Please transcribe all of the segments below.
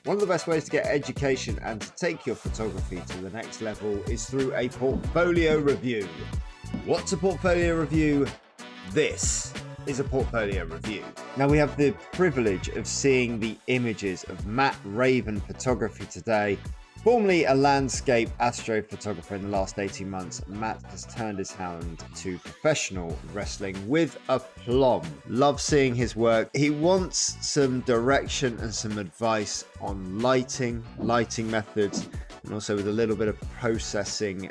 One of the best ways to get education and to take your photography to the next level is through a portfolio review. What's a portfolio review? This is a portfolio review. Now we have the privilege of seeing the images of Matt Raven Photography today. Formerly a landscape astrophotographer in the last 18 months, Matt has turned his hand to professional wrestling with aplomb. Love seeing his work. He wants some direction and some advice on lighting methods, and also with a little bit of processing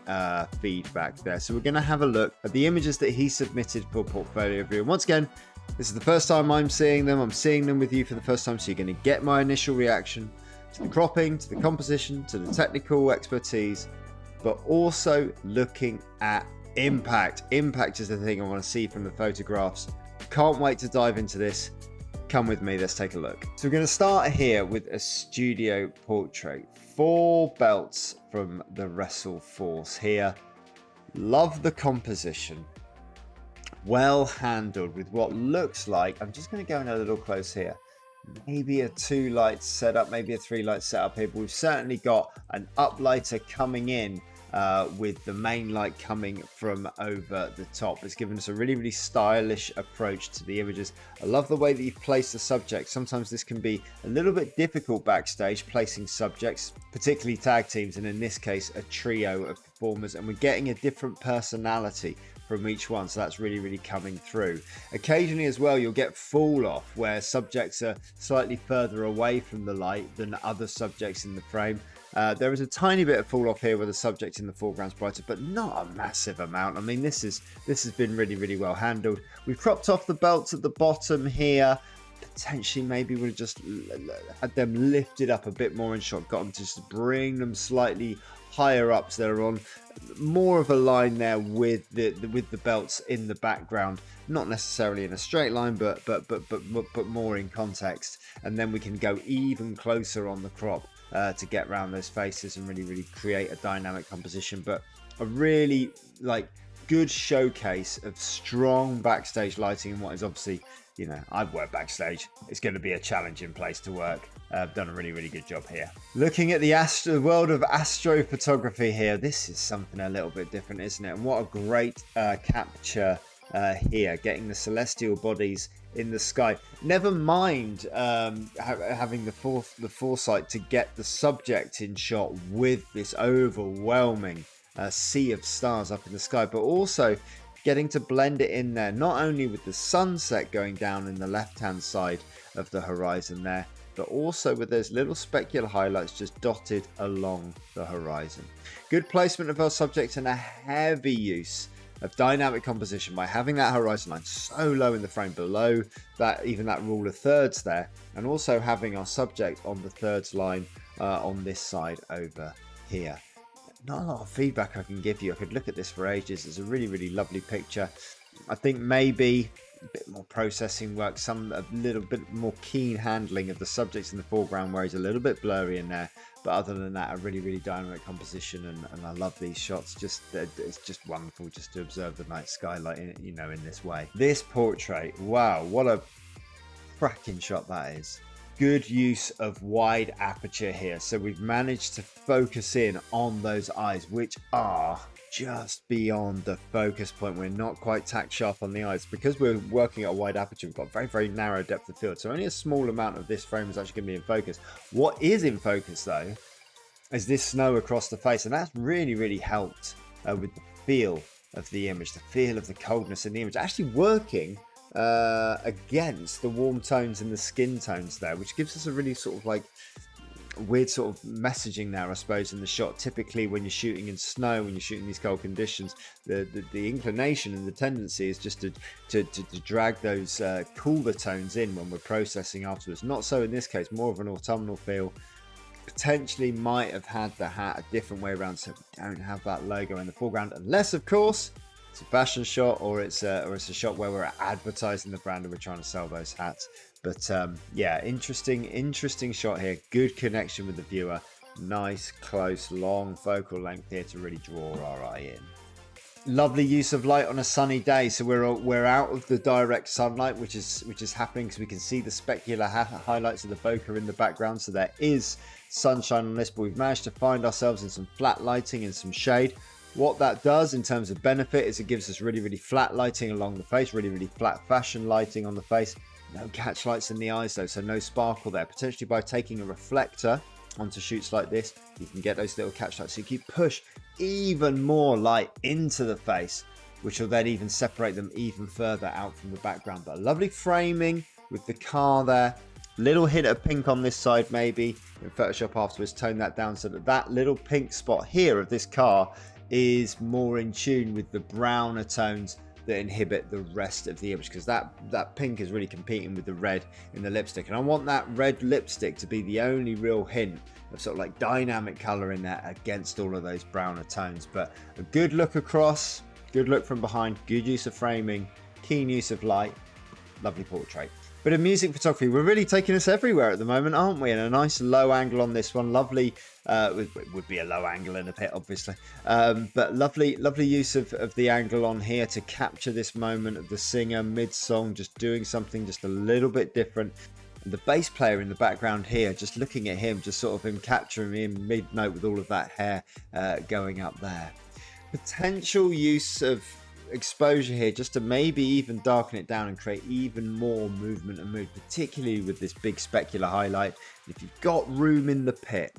feedback there. So we're going to have a look at the images that he submitted for portfolio review. And once again, this is the first time I'm seeing them. I'm seeing them with you for the first time, so you're going to get my initial reaction to the cropping, to the composition, to the technical expertise, but also looking at impact. Impact is the thing I want to see from the photographs. Can't wait to dive into this. Come with me, let's take a look. So we're going to start here with a studio portrait. 4 belts from the Wrestle Force here. Love the composition. Well handled with what looks like, I'm just going to go in a little close here, maybe a 2 light setup, maybe a 3 light setup here, but we've certainly got an uplighter coming in with the main light coming from over the top. It's given us a really stylish approach to the images. I love the way that you've placed the subject. Sometimes this can be a little bit difficult backstage, placing subjects, particularly tag teams, and in this case a trio of performers, and we're getting a different personality from each one, so that's really coming through. Occasionally as well, you'll get fall off where subjects are slightly further away from the light than other subjects in the frame. There is a tiny bit of fall off here where the subject in the foreground's brighter, but not a massive amount. I mean, this has been really well handled. We've cropped off the belts at the bottom here. Potentially maybe would have just had them lifted up a bit more in shot, got them to just bring them slightly higher up, so they're on more of a line there with the belts in the background, not necessarily in a straight line, but more in context. And then we can go even closer on the crop to get around those faces and really create a dynamic composition. But a really good showcase of strong backstage lighting in what is obviously, you know, I've worked backstage. It's going to be a challenging place to work. Done a really good job here. Looking at the world of astrophotography here, this is something a little bit different, isn't it? And what a great capture here, getting the celestial bodies in the sky. Never mind having the foresight to get the subject in shot with this overwhelming sea of stars up in the sky, but also getting to blend it in there, not only with the sunset going down in the left-hand side of the horizon there, but also with those little specular highlights just dotted along the horizon. Good placement of our subject and a heavy use of dynamic composition by having that horizon line so low in the frame, below that, even that rule of thirds there, and also having our subject on the thirds line on this side over here. Not a lot of feedback I can give you. I could look at this for ages. It's a really lovely picture. I think maybe a bit more processing work, a little bit more keen handling of the subjects in the foreground where he's a little bit blurry in there. But other than that, a really dynamic composition, and I love these shots. It's just wonderful just to observe the night skylight in this way. This portrait, wow, what a cracking shot that is. Good use of wide aperture here, so we've managed to focus in on those eyes, which are just beyond the focus point. We're not quite tack sharp on the eyes because we're working at a wide aperture. We've got very narrow depth of field, so only a small amount of this frame is actually going to be in focus. What is in focus though is this snow across the face, and that's really helped with the feel of the image, the feel of the coldness in the image, actually working against the warm tones and the skin tones there, which gives us a really sort of weird sort of messaging there, I suppose, in the shot. Typically when you're shooting in snow, when you're shooting these cold conditions, the inclination and the tendency is just to drag those cooler tones in when we're processing afterwards. Not so in this case, more of an autumnal feel. Potentially might have had the hat a different way around, so we don't have that logo in the foreground, unless of course it's a fashion shot or it's a shot where we're advertising the brand and we're trying to sell those hats. But yeah, interesting shot here. Good connection with the viewer. Nice, close, long focal length here to really draw our eye in. Lovely use of light on a sunny day. So we're out of the direct sunlight, which is happening because we can see the specular highlights of the bokeh in the background. So there is sunshine on this, but we've managed to find ourselves in some flat lighting and some shade. What that does in terms of benefit is it gives us really, really flat lighting along the face, really, really flat fashion lighting on the face. No catch lights in the eyes though, so no sparkle there. Potentially by taking a reflector onto shoots like this, you can get those little catch lights. So you can push even more light into the face, which will then even separate them even further out from the background. But a lovely framing with the car there. Little hint of pink on this side maybe. In Photoshop afterwards, tone that down so that that little pink spot here of this car is more in tune with the browner tones that inhibit the rest of the image, because that pink is really competing with the red in the lipstick, and I want that red lipstick to be the only real hint of sort of like dynamic color in there against all of those browner tones. But a good look across, good look from behind, good use of framing, keen use of light, lovely portrait. But in music photography, we're really taking us everywhere at the moment, aren't we? And a nice low angle on this one. Lovely, it would be a low angle in a pit, obviously. But lovely use of the angle on here to capture this moment of the singer mid-song, just doing something just a little bit different. And the bass player in the background here, just looking at him, just sort of him capturing him mid-note with all of that hair going up there. Potential use of exposure here just to maybe even darken it down and create even more movement and mood, particularly with this big specular highlight. If you've got room in the pit,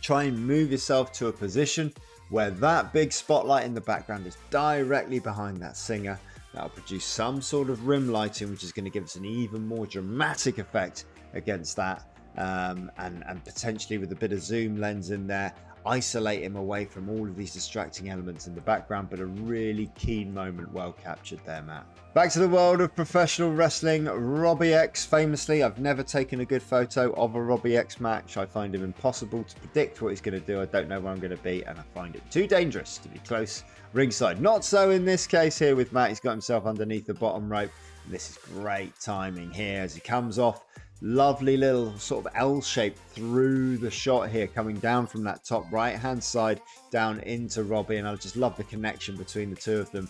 try and move yourself to a position where that big spotlight in the background is directly behind that singer. That'll produce some sort of rim lighting, which is going to give us an even more dramatic effect against that, and potentially with a bit of zoom lens in there, isolate him away from all of these distracting elements in the background. But a really keen moment, well captured there, Matt. Back to the world of professional wrestling. Robbie X, famously, I've never taken a good photo of a Robbie X match. I find him impossible to predict what he's going to do. I don't know where I'm going to be, and I find it too dangerous to be close ringside. Not so in this case here with Matt. He's got himself underneath the bottom rope, and this is great timing here as he comes off. Lovely little sort of L shape through the shot here, coming down from that top right hand side down into Robbie, and I just love the connection between the two of them,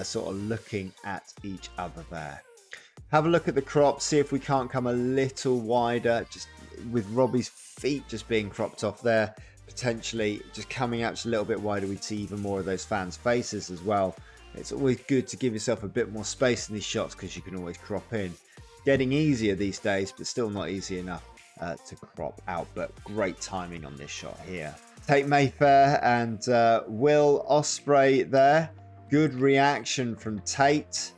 sort of looking at each other there. Have a look at the crop, see if we can't come a little wider, just with Robbie's feet just being cropped off there, potentially just coming out just a little bit wider. We'd see even more of those fans' faces as well. It's always good to give yourself a bit more space in these shots because you can always crop in. Getting easier these days, but still not easy enough to crop out. But great timing on this shot here. Tate Mayfair and Will Ospreay there. Good reaction from Tate.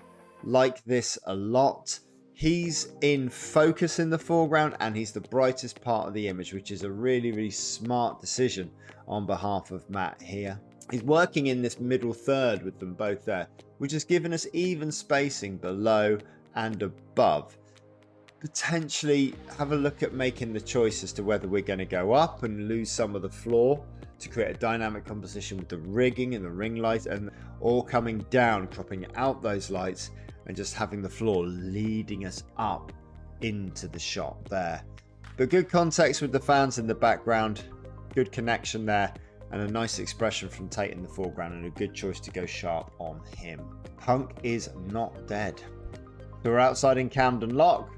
Like this a lot. He's in focus in the foreground and he's the brightest part of the image, which is a really, really smart decision on behalf of Matt here. He's working in this middle third with them both there, which has given us even spacing below and above. Potentially have a look at making the choice as to whether we're going to go up and lose some of the floor to create a dynamic composition with the rigging and the ring light, and or coming down, cropping out those lights and just having the floor leading us up into the shot there. But good context with the fans in the background, good connection there, and a nice expression from Tate in the foreground, and a good choice to go sharp on him. Punk is not dead. So we're outside in Camden Lock.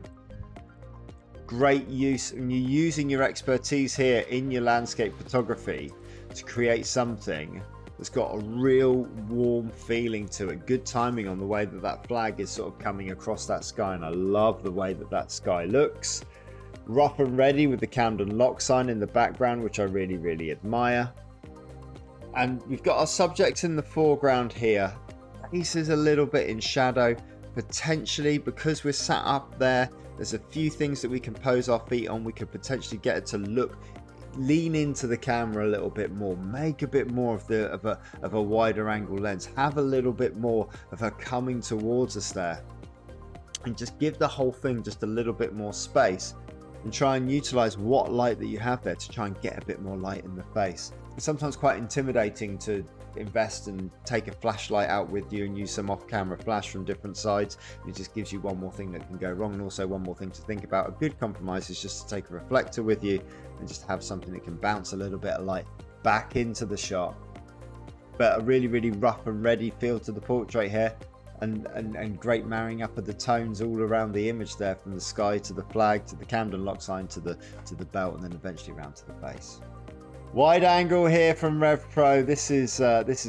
Great use, and you're using your expertise here in your landscape photography to create something that's got a real warm feeling to it. Good timing on the way that that flag is sort of coming across that sky, and I love the way that that sky looks. Rough and ready with the Camden Lock sign in the background, which I really, really admire. And we've got our subject in the foreground here. Face is a little bit in shadow. Potentially, because we're sat up there, there's a few things that we can pose our feet on. We could potentially get it to look, lean into the camera a little bit more, make a bit more of a wider angle lens, have a little bit more of her coming towards us there, and just give the whole thing just a little bit more space, and try and utilize what light that you have there to try and get a bit more light in the face. It's sometimes quite intimidating to invest and take a flashlight out with you and use some off-camera flash from different sides. It just gives you one more thing that can go wrong, and also one more thing to think about. A good compromise is just to take a reflector with you and just have something that can bounce a little bit of light back into the shot but a really rough and ready feel to the portrait here, and great marrying up of the tones all around the image there, from the sky to the flag to the Camden lock sign to the belt, and then eventually around to the base. Wide angle here from Rev Pro. This is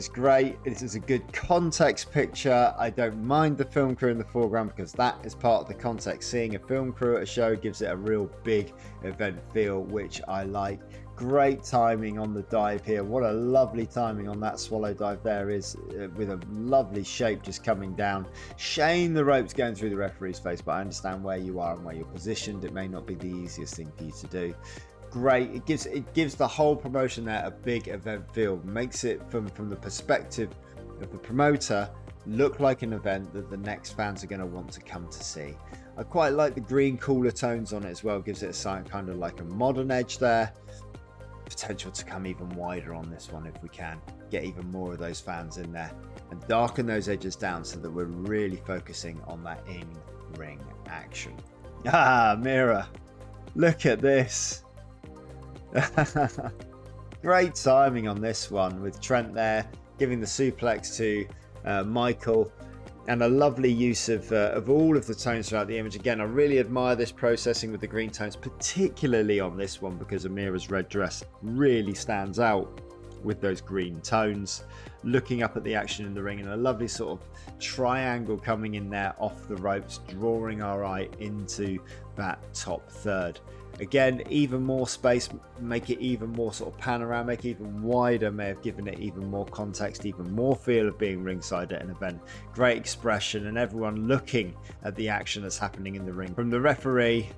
great. This is a good context picture. I don't mind the film crew in the foreground because that is part of the context. Seeing a film crew at a show gives it a real big event feel, which I like. Great timing on the dive here. What a lovely timing on that swallow dive there is, with a lovely shape just coming down. Shame the rope's going through the referee's face, but I understand where you are and where you're positioned. It may not be the easiest thing for you to do. Great. It gives the whole promotion there a big event feel. Makes it, from the perspective of the promoter, look like an event that the next fans are going to want to come to see. I quite like the green cooler tones on it as well. Gives it a kind of like a modern edge there. Potential to come even wider on this one if we can get even more of those fans in there and darken those edges down so that we're really focusing on that in-ring action. Mira, look at this. Great timing on this one, with Trent there giving the suplex to Michael, and a lovely use of all of the tones throughout the image. Again, I really admire this processing with the green tones, particularly on this one, because Amira's red dress really stands out with those green tones. Looking up at the action in the ring, and a lovely sort of triangle coming in there off the ropes, drawing our eye into that top third. Again, even more space, make it even more sort of panoramic, even wider, may have given it even more context, even more feel of being ringside at an event. Great expression, and everyone looking at the action that's happening in the ring. From the referee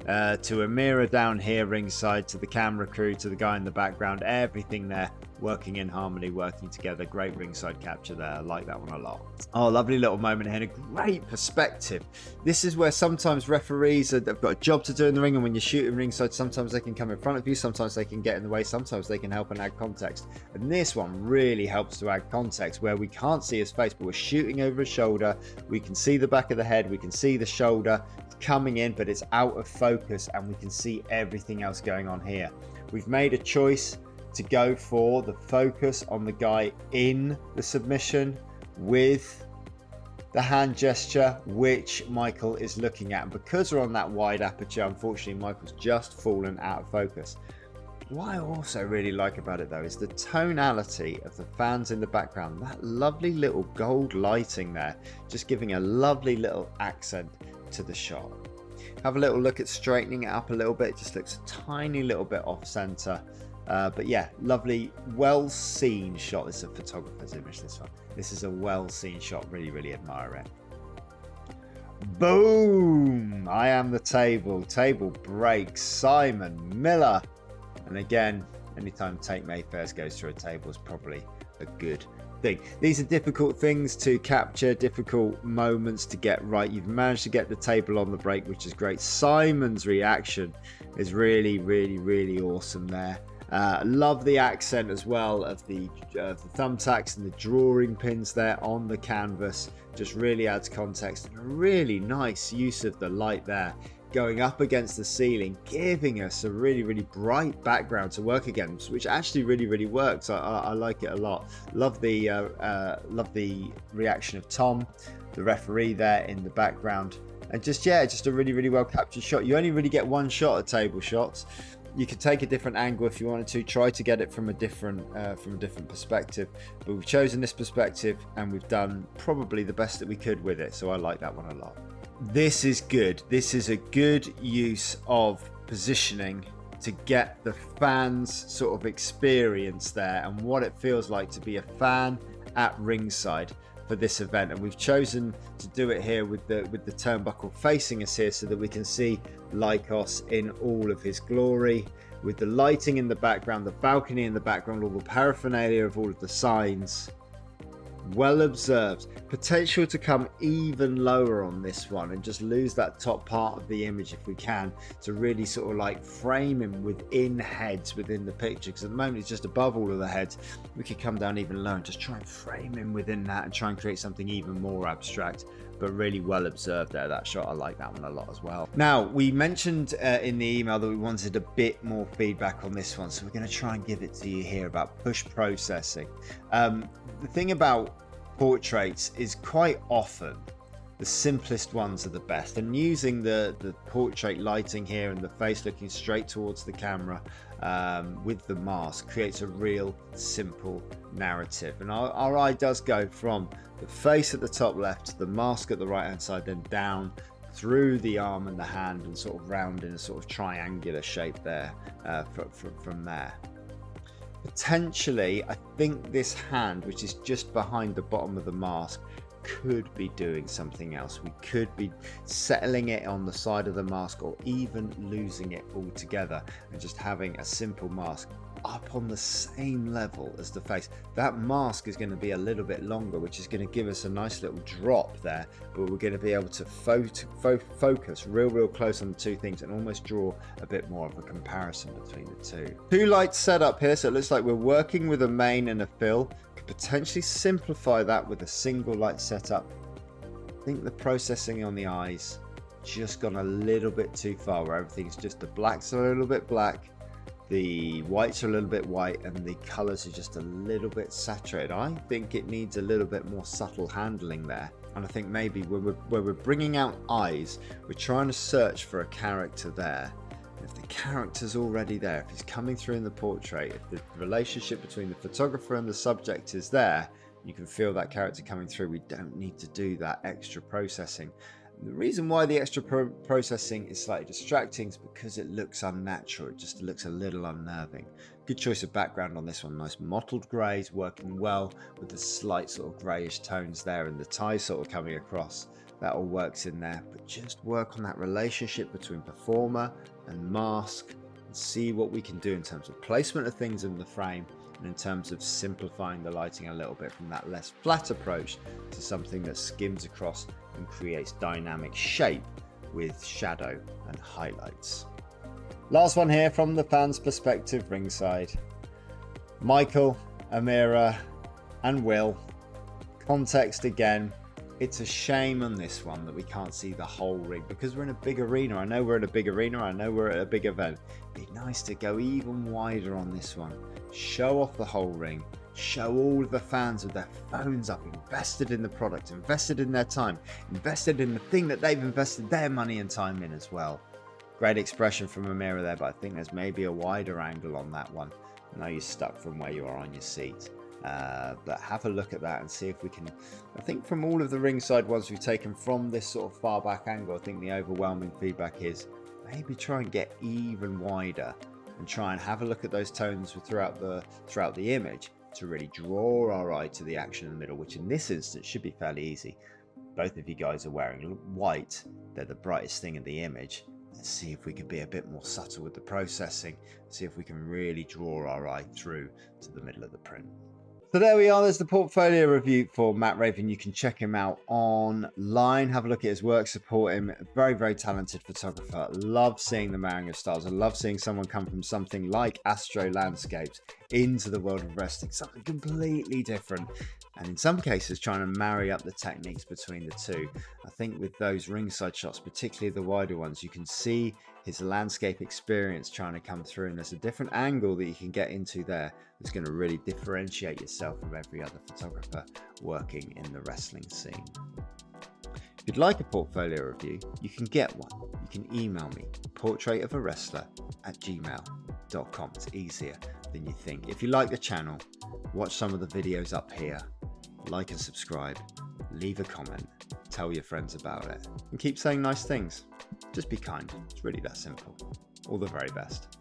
to Amira down here ringside, to the camera crew, to the guy in the background, everything there working in harmony, working together. Great ringside capture there. I like that one a lot. Oh, lovely little moment here, and a great perspective. This is where sometimes referees they've got a job to do in the ring, and when you're shooting ringside, sometimes they can come in front of you, sometimes they can get in the way, sometimes they can help and add context. And this one really helps to add context, where we can't see his face, but we're shooting over his shoulder. We can see the back of the head, we can see the shoulder coming in, but it's out of focus, and we can see everything else going on here. We've made a choice to go for the focus on the guy in the submission with the hand gesture, which Michael is looking at. And because we're on that wide aperture, unfortunately, Michael's just fallen out of focus. What I also really like about it, though, is the tonality of the fans in the background. That lovely little gold lighting there, just giving a lovely little accent to the shot. Have a little look at straightening it up a little bit. It just looks a tiny little bit off center. But yeah, lovely, well-seen shot. This is a photographer's image, this one. This is a well-seen shot. Really admire it. Boom! I am the table. Table breaks. Simon Miller. And again, anytime Tate Mayfair's goes through a table is probably a good thing. These are difficult things to capture, difficult moments to get right. You've managed to get the table on the break, which is great. Simon's reaction is really awesome there. Love the accent as well of the thumbtacks and the drawing pins there on the canvas. Just really adds context, and a really nice use of the light there going up against the ceiling, giving us a really bright background to work against, which actually really works. I like it a lot. Love the reaction of Tom, the referee, there in the background, and just a really well captured shot. You only really get one shot at table shots. You could take a different angle if you wanted to, try to get it from a different perspective, but we've chosen this perspective and we've done probably the best that we could with it, so I like that one a lot. This is good. This is a good use of positioning to get the fans sort of experience there and what it feels like to be a fan at ringside for this event. And we've chosen to do it here with the turnbuckle facing us here so that we can see Lycos in all of his glory, with the lighting in the background, the balcony in the background, all the paraphernalia of all of the signs. Well observed. Potential to come even lower on this one and just lose that top part of the image if we can, to really sort of like frame him within heads within the picture, because at the moment he's just above all of the heads. We could come down even lower and just try and frame him within that and try and create something even more abstract. but really well observed there, that shot. I like that one a lot as well. Now, we mentioned in the email that we wanted a bit more feedback on this one, so we're going to try and give it to you here about push processing. The thing about portraits is quite often the simplest ones are the best, and using the portrait lighting here and the face looking straight towards the camera with the mask creates a real simple narrative. And our eye does go from the face at the top left to the mask at the right hand side, then down through the arm and the hand, and sort of round in a sort of triangular shape there from there. Potentially, I think this hand, which is just behind the bottom of the mask, could be doing something else. We could be settling it on the side of the mask, or even losing it altogether and just having a simple mask up on the same level as the face. That mask is going to be a little bit longer, which is going to give us a nice little drop there, but we're going to be able to focus real close on the two things and almost draw a bit more of a comparison between the two lights set up here, so it looks like we're working with a main and a fill. Could potentially simplify that with a single light setup. I think the processing on the eyes just gone a little bit too far, where everything's just the blacks are a little bit black, the whites are a little bit white, and the colors are just a little bit saturated. I think it needs a little bit more subtle handling there. And I think maybe when we're bringing out eyes, we're trying to search for a character there. And if the character's already there, if he's coming through in the portrait, if the relationship between the photographer and the subject is there, you can feel that character coming through. We don't need to do that extra processing. The reason why the extra processing is slightly distracting is because it looks unnatural. It just looks a little unnerving. Good choice of background on this one. Nice mottled greys, working well with the slight sort of greyish tones there, and the tie sort of coming across. That all works in there. But just work on that relationship between performer and mask, and see what we can do in terms of placement of things in the frame, and in terms of simplifying the lighting a little bit from that less flat approach to something that skims across and creates dynamic shape with shadow and highlights. Last one here from the fans' perspective ringside. Michael, Amira and Will. Context again. It's a shame on this one that we can't see the whole ring, because we're in a big arena. I know we're in a big arena. I know we're at a big event. It'd be nice to go even wider on this one. Show off the whole ring. Show all the fans with their phones up, invested in the product, invested in their time, invested in the thing that they've invested their money and time in as well. Great expression from Amira there, but I think there's maybe a wider angle on that one. I know you're stuck from where you are on your seat. But have a look at that and see if we can. I think from all of the ringside ones we've taken from this sort of far back angle, I think the overwhelming feedback is maybe try and get even wider and try and have a look at those tones throughout the image to really draw our eye to the action in the middle, which in this instance should be fairly easy. Both of you guys are wearing white. They're the brightest thing in the image. Let's see if we can be a bit more subtle with the processing, see if we can really draw our eye through to the middle of the print. So there we are. There's the portfolio review for Matt Raven. You can check him out online. Have a look at his work. Support him. Very talented photographer. Love seeing the marrying of styles. I love seeing someone come from something like Astro Landscapes into the world of wrestling. Something completely different. And in some cases, trying to marry up the techniques between the two. I think with those ringside shots, particularly the wider ones, you can see his landscape experience trying to come through. And there's a different angle that you can get into there that's going to really differentiate yourself from every other photographer working in the wrestling scene. If you'd like a portfolio review, you can get one. You can email me, portraitofawrestler@gmail.com. It's easier than you think. If you like the channel, watch some of the videos up here, like and subscribe, leave a comment, tell your friends about it, and keep saying nice things. Just be kind. It's really that simple. All the very best.